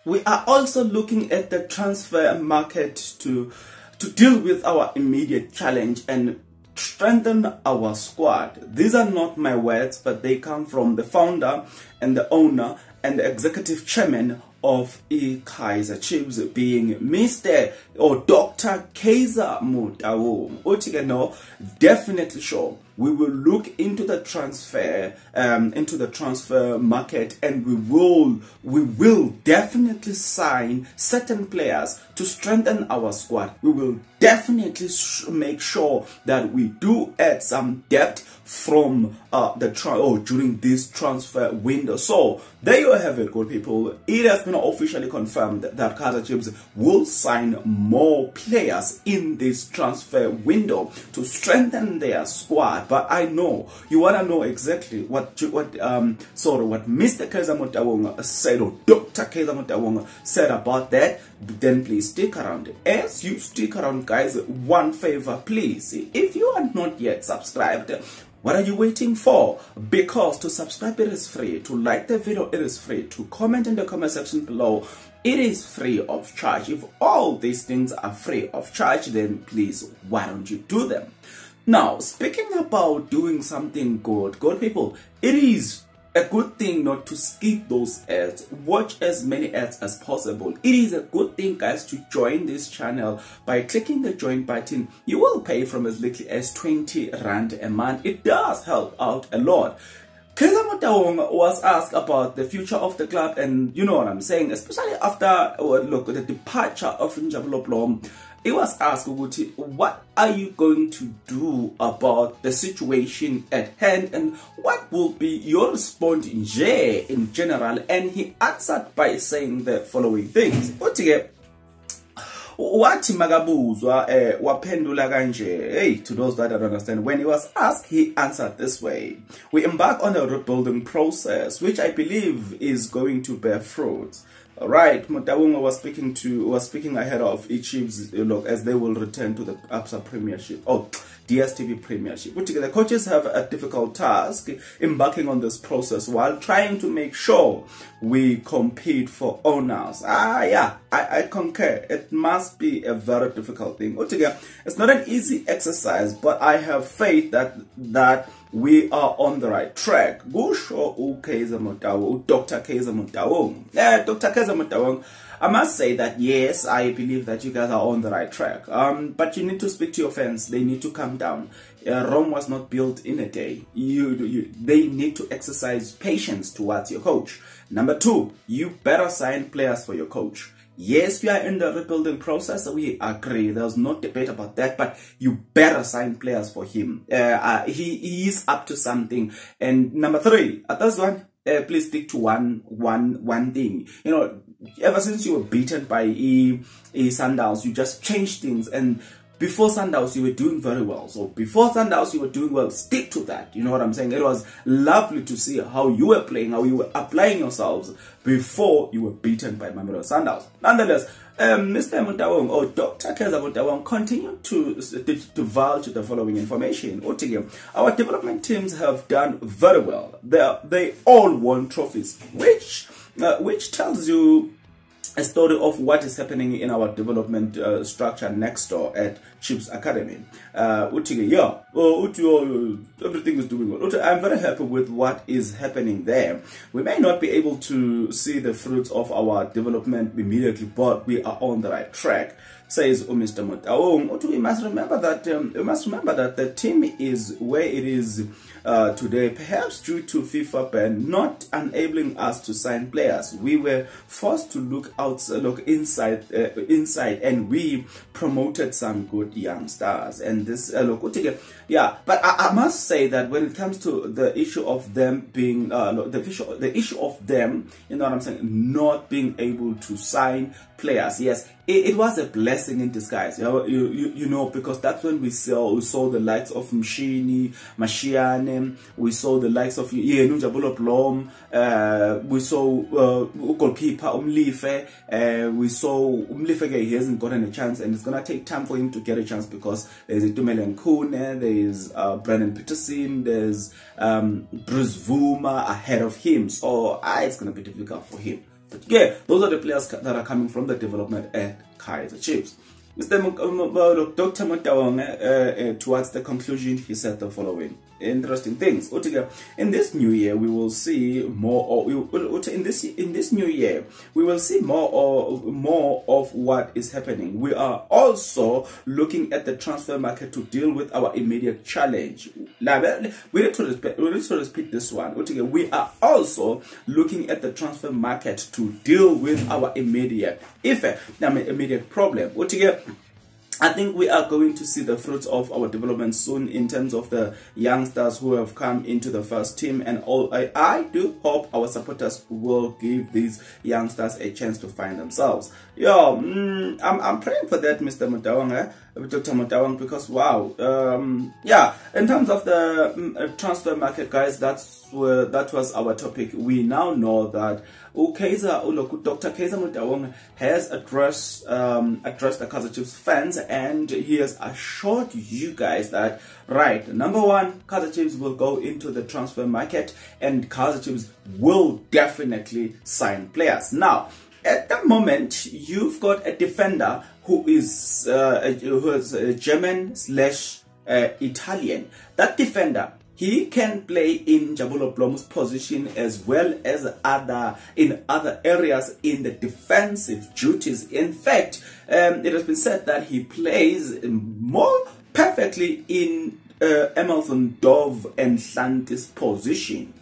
We are also looking at the transfer market to deal with our immediate challenge and strengthen our squad. These are not my words, but they come from the founder and the owner and the executive chairman of Kaizer Chiefs, being Mr. or Dr. Kaizer Motoung. No, definitely sure. We will look into the transfer market, and we will definitely sign certain players to strengthen our squad. We will definitely make sure that we do add some depth from during this transfer window. So there you have it, good people. It has been officially confirmed that Kaizer Chiefs will sign more players in this transfer window to strengthen their squad. But I know you want to know exactly what Mr. Kaizer Motoung said, or Dr. Kaizer Motoung said about that. Then please stick around. As you stick around, guys, one favor, please. If you are not yet subscribed, what are you waiting for? Because to subscribe, it is free. To like the video, it is free. To comment in the comment section below, it is free of charge. If all these things are free of charge, then please, why don't you do them? Now, speaking about doing something good people, it is a good thing not to skip those ads. Watch as many ads as possible. It is a good thing, guys, to join this channel by clicking the join button. You will pay from as little as 20 Rand a month. It does help out a lot. Kaizer Motoung was asked about the future of the club, and you know what I'm saying, especially after the departure of Njabulo Blom. He was asked, what are you going to do about the situation at hand, and what will be your response in general? And he answered by saying the following things. Wathi makabuzwa waphendula kanje. Hey, to those that don't understand, when he was asked, he answered this way: we embark on a rebuilding process, which I believe is going to bear fruit. Right, Motoung was speaking ahead of Chiefs, as they will return to the ABSA Premiership, DSTV Premiership. The coaches have a difficult task embarking on this process while trying to make sure we compete for honors. I concur. It must be a very difficult thing. It's not an easy exercise, but I have faith that we are on the right track. Kaizer Motoung, Dr. Kaizer Motoung. Dr. Kaizer Motoung, I must say that yes, I believe that you guys are on the right track. But you need to speak to your fans. They need to calm down. Rome was not built in a day. They need to exercise patience towards your coach. Number two, you better sign players for your coach. Yes, we are in the rebuilding process. We agree. There's no debate about that. But you better sign players for him. He is up to something. And number three, that's one. Please stick to one thing. Ever since you were beaten by Sundowns, you just changed things. And before Sundowns, you were doing very well. So before Sundowns, you were doing well. Stick to that. You know what I'm saying? It was lovely to see how you were playing, how you were applying yourselves before you were beaten by Mamelodi Sundowns. Nonetheless, Mr. Motoung, or Dr. Kaizer Motoung, continued to divulge the following information. Our development teams have done very well. They all won trophies, which tells you a story of what is happening in our development structure next door at Chiefs Academy. Everything is doing well. I'm very happy with what is happening there. We may not be able to see the fruits of our development immediately, but we are on the right track, says Mr. Motoung. We must remember that the team is where it is today, perhaps due to FIFA ban not enabling us to sign players. We were forced to look inside, and we promoted some good young stars. And this but I must say that when it comes to the issue of them being the issue of them, you know what I'm saying, not being able to sign players, yes, it was a blessing in disguise. You know, because that's when we saw the likes of Mshini, Mashiane, we saw the likes of Njabulo Blom, we saw goalkeeper Umlife, we saw Umlife, he hasn't gotten a chance, and it's gonna take time for him to get a chance because there's Itumeleng Kune, there's Brennan Peterson, there's Bruce Vuma ahead of him, so it's gonna be difficult for him. Yeah, those are the players that are coming from the development at Kaizer Chiefs. Dr. Motoung, towards the conclusion, he said the following interesting things. In this new year, we will see more. In this new year, we will see more of what is happening. We are also looking at the transfer market to deal with our immediate challenge. We need to repeat this one. We are also looking at the transfer market to deal with our immediate problem. I think we are going to see the fruits of our development soon in terms of the youngsters who have come into the first team, and all. I do hope our supporters will give these youngsters a chance to find themselves. I'm praying for that, Mr. Motoung, Dr. Motoung, because wow, in terms of the transfer market, guys, that was our topic. We now know that Dr. Kaizer Motoung has addressed the Kaizer Chiefs fans, and he has assured you guys that, right, number one, Kaizer Chiefs will go into the transfer market and Kaizer Chiefs will definitely sign players. Now, at the moment, you've got a defender who is a German / Italian. That defender, he can play in Jabulo Blom's position as well as in other areas in the defensive duties. In fact, it has been said that he plays more perfectly in Emerson Dove and Shanti's position.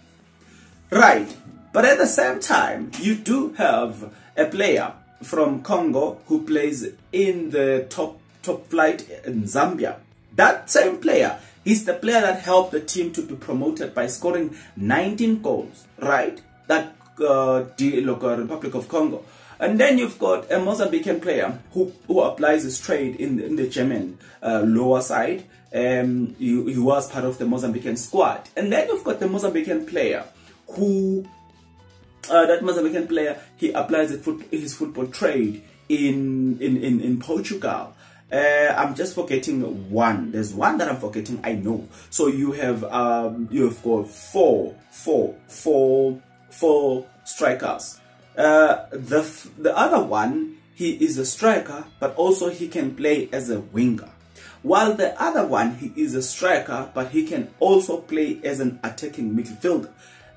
Right, but at the same time, you do have a player from Congo who plays in the top flight in Zambia. That same player, he's the player that helped the team to be promoted by scoring 19 goals, right? That Republic of Congo. And then you've got a Mozambican player who applies his trade in the German lower side. He was part of the Mozambican squad. And then you've got the Mozambican player who, he applies his football trade in Portugal. I'm just forgetting one. There's one that I'm forgetting, I know. So you've got four strikers. The other one, he is a striker, but also he can play as a winger. While the other one, he is a striker, but he can also play as an attacking midfielder.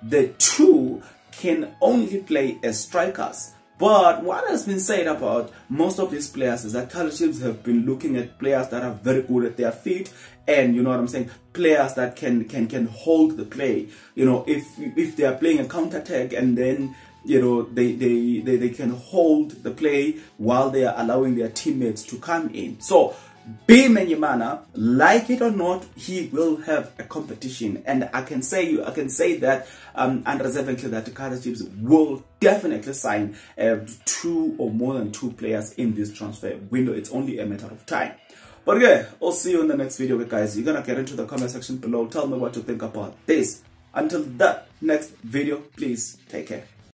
The two can only play as strikers. But what has been said about most of these players is that Kaizer Chiefs have been looking at players that are very good at their feet, and you know what I'm saying, players that can hold the play. You know, if they are playing a counter attack, and then they can hold the play while they are allowing their teammates to come in. So Bimenyimana, like it or not, he will have a competition, and I can say that unreservedly that the Kaizer Chiefs will definitely sign 2 or more than 2 players in this transfer window. It's only a matter of time. But yeah, I'll see you in the next video, guys. You're gonna get into the comment section below. Tell me what you think about this. Until that next video, please take care.